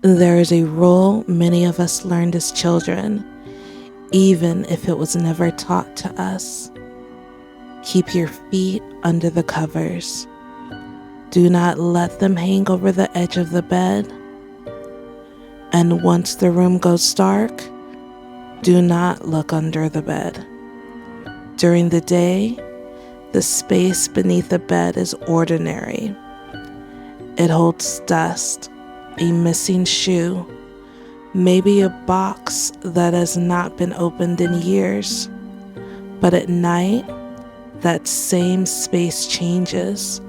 There is a rule many of us learned as children, even if it was never taught to us. Keep your feet under the covers. Do not let them hang over the edge of the bed. And once the room goes dark, do not look under the bed. During the day, the space beneath the bed is ordinary. It holds dust, a missing shoe, maybe a box that has not been opened in years. But at night, that same space changes.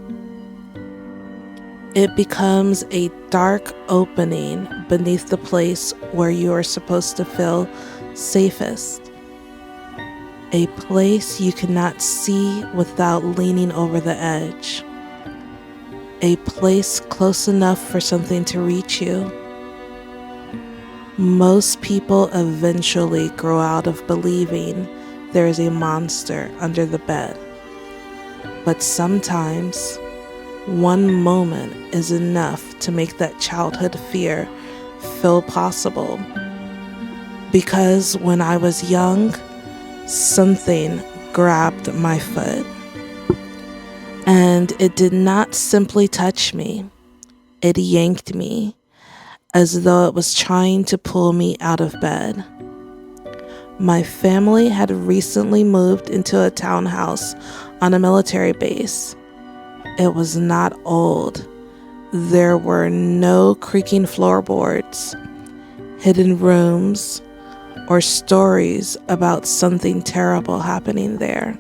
It becomes a dark opening beneath the place where you are supposed to feel safest. A place you cannot see without leaning over the edge. A place close enough for something to reach you. Most people eventually grow out of believing there is a monster under the bed. But sometimes, one moment is enough to make that childhood fear feel possible. Because when I was young, something grabbed my foot. And it did not simply touch me. It yanked me, as though it was trying to pull me out of bed. My family had recently moved into a townhouse on a military base. It was not old. There were no creaking floorboards, hidden rooms, or stories about something terrible happening there.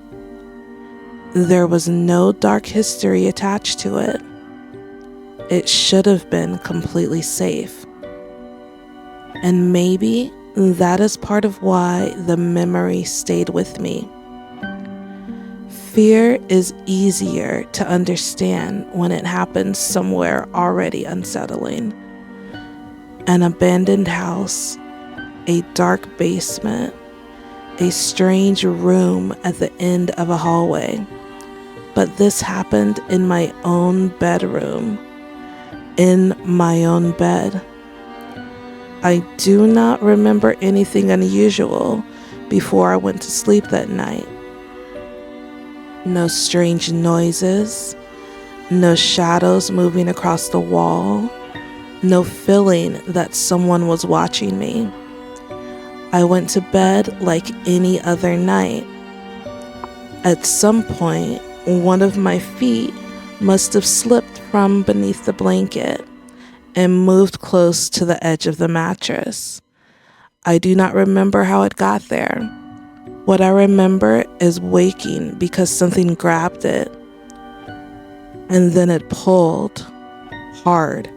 There was no dark history attached to it. It should have been completely safe. And maybe that is part of why the memory stayed with me. Fear is easier to understand when it happens somewhere already unsettling. An abandoned house, a dark basement, a strange room at the end of a hallway. But this happened in my own bedroom, in my own bed. I do not remember anything unusual before I went to sleep that night. No strange noises, no shadows moving across the wall, no feeling that someone was watching me. I went to bed like any other night. At some point, one of my feet must have slipped from beneath the blanket and moved close to the edge of the mattress. I do not remember how it got there. What I remember is waking because something grabbed it, and then it pulled hard.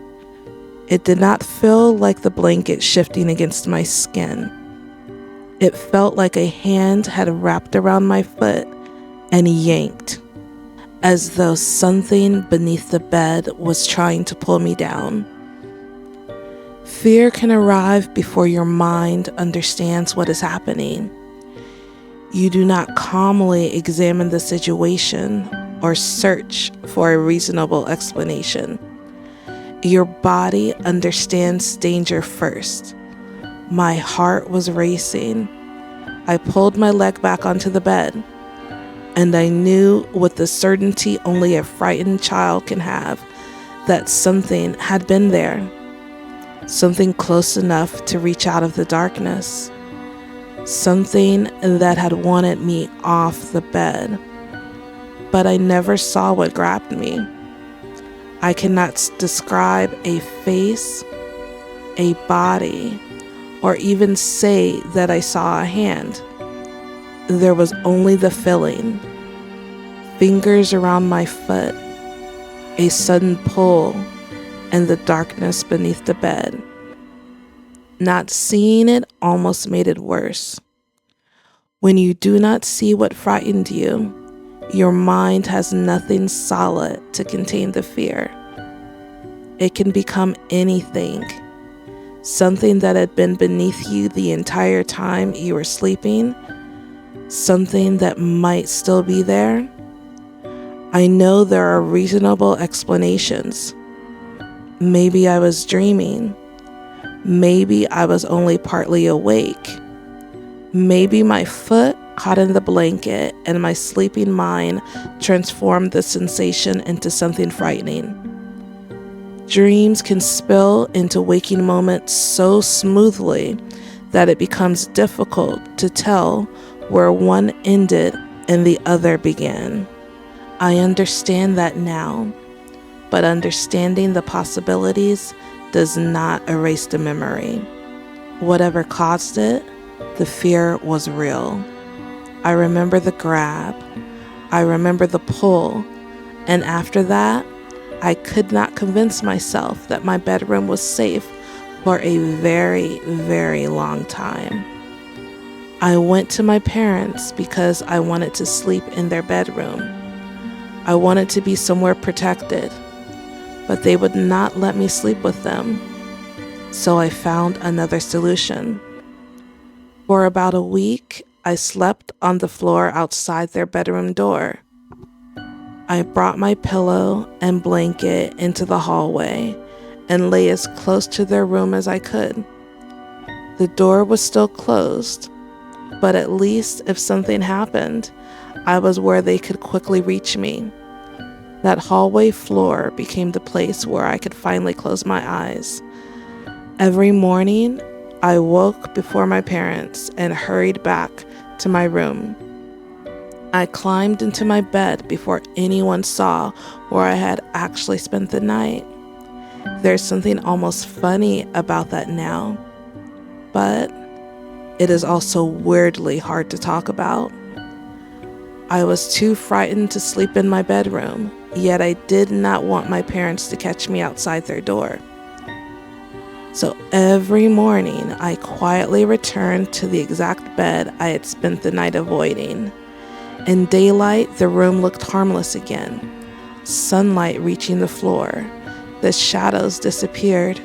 It did not feel like the blanket shifting against my skin. It felt like a hand had wrapped around my foot and yanked, as though something beneath the bed was trying to pull me down. Fear can arrive before your mind understands what is happening. You do not calmly examine the situation or search for a reasonable explanation. Your body understands danger first. My heart was racing. I pulled my leg back onto the bed, and I knew with the certainty only a frightened child can have that something had been there, something close enough to reach out of the darkness, something that had wanted me off the bed. But I never saw what grabbed me. I cannot describe a face, a body, or even say that I saw a hand. There was only the feeling, fingers around my foot, a sudden pull, and the darkness beneath the bed. Not seeing it almost made it worse. When you do not see what frightened you, your mind has nothing solid to contain the fear. It can become anything. Something that had been beneath you the entire time you were sleeping. Something that might still be there. I know there are reasonable explanations. Maybe I was dreaming. Maybe I was only partly awake. Maybe my foot caught in the blanket and my sleeping mind transformed the sensation into something frightening. Dreams can spill into waking moments so smoothly that it becomes difficult to tell where one ended and the other began. I understand that now, but understanding the possibilities does not erase the memory. Whatever caused it, the fear was real. I remember the grab. I remember the pull. And after that, I could not convince myself that my bedroom was safe for a very, very long time. I went to my parents because I wanted to sleep in their bedroom. I wanted to be somewhere protected, but they would not let me sleep with them. So I found another solution. For about a week, I slept on the floor outside their bedroom door. I brought my pillow and blanket into the hallway and lay as close to their room as I could. The door was still closed, but at least if something happened, I was where they could quickly reach me. That hallway floor became the place where I could finally close my eyes. Every morning, I woke before my parents and hurried back to my room. I climbed into my bed before anyone saw where I had actually spent the night. There's something almost funny about that now, but it is also weirdly hard to talk about. I was too frightened to sleep in my bedroom, yet I did not want my parents to catch me outside their door. So every morning, I quietly returned to the exact bed I had spent the night avoiding. In daylight, the room looked harmless again. Sunlight reaching the floor. The shadows disappeared.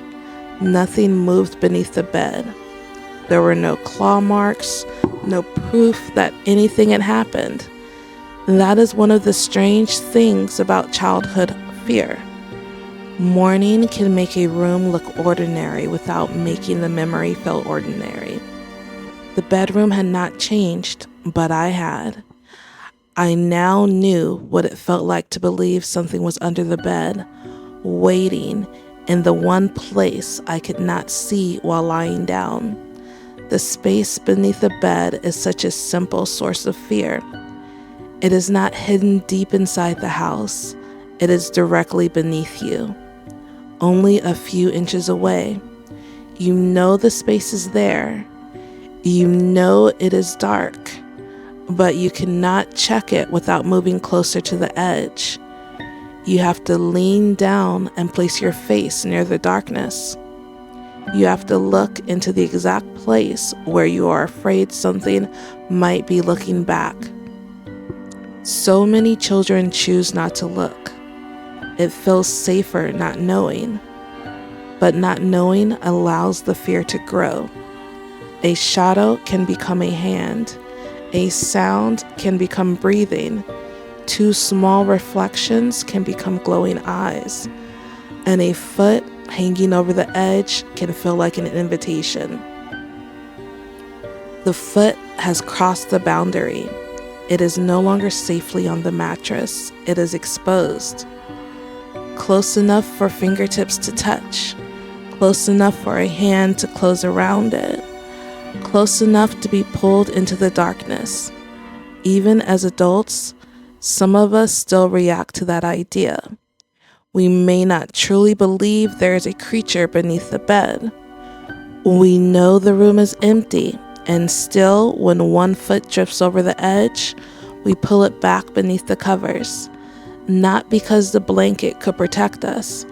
Nothing moved beneath the bed. There were no claw marks, no proof that anything had happened. That is one of the strange things about childhood fear. Morning can make a room look ordinary without making the memory feel ordinary. The bedroom had not changed, but I had. I now knew what it felt like to believe something was under the bed, waiting in the one place I could not see while lying down. The space beneath the bed is such a simple source of fear. It is not hidden deep inside the house. It is directly beneath you, only a few inches away. You know the space is there. You know it is dark, but you cannot check it without moving closer to the edge. You have to lean down and place your face near the darkness. You have to look into the exact place where you are afraid something might be looking back. So many children choose not to look. It feels safer not knowing, but not knowing allows the fear to grow. A shadow can become a hand. A sound can become breathing. Two small reflections can become glowing eyes. And a foot hanging over the edge can feel like an invitation. The foot has crossed the boundary. It is no longer safely on the mattress. It is exposed. Close enough for fingertips to touch. Close enough for a hand to close around it. Close enough to be pulled into the darkness. Even as adults, some of us still react to that idea. We may not truly believe there is a creature beneath the bed. We know the room is empty, and still, when one foot drifts over the edge, we pull it back beneath the covers. Not because the blanket could protect us,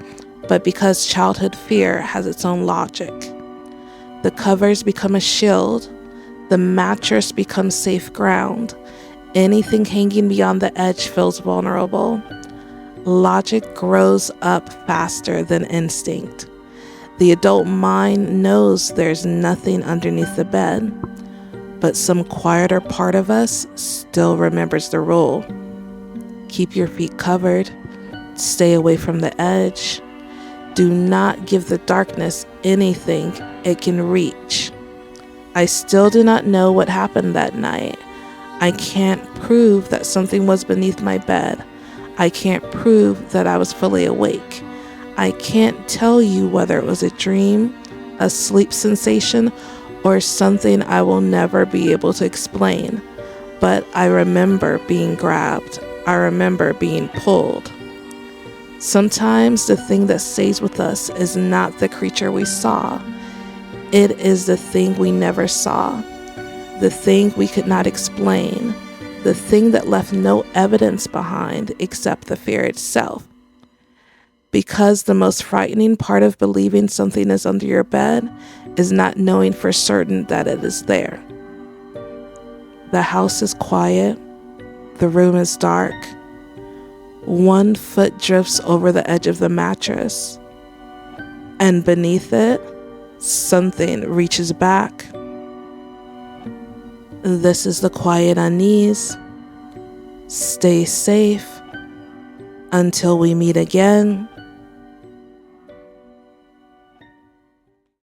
but because childhood fear has its own logic. The covers become a shield. The mattress becomes safe ground. Anything hanging beyond the edge feels vulnerable. Logic grows up faster than instinct. The adult mind knows there's nothing underneath the bed, but some quieter part of us still remembers the rule. Keep your feet covered. Stay away from the edge. Do not give the darkness anything it can reach. I still do not know what happened that night. I can't prove that something was beneath my bed. I can't prove that I was fully awake. I can't tell you whether it was a dream, a sleep sensation, or something I will never be able to explain. But I remember being grabbed. I remember being pulled. Sometimes the thing that stays with us is not the creature we saw. It is the thing we never saw, the thing we could not explain, the thing that left no evidence behind except the fear itself. Because the most frightening part of believing something is under your bed is not knowing for certain that it is there. The house is quiet. The room is dark. One foot drifts over the edge of the mattress, and beneath it, something reaches back. This is the quiet Unease. Stay safe until we meet again.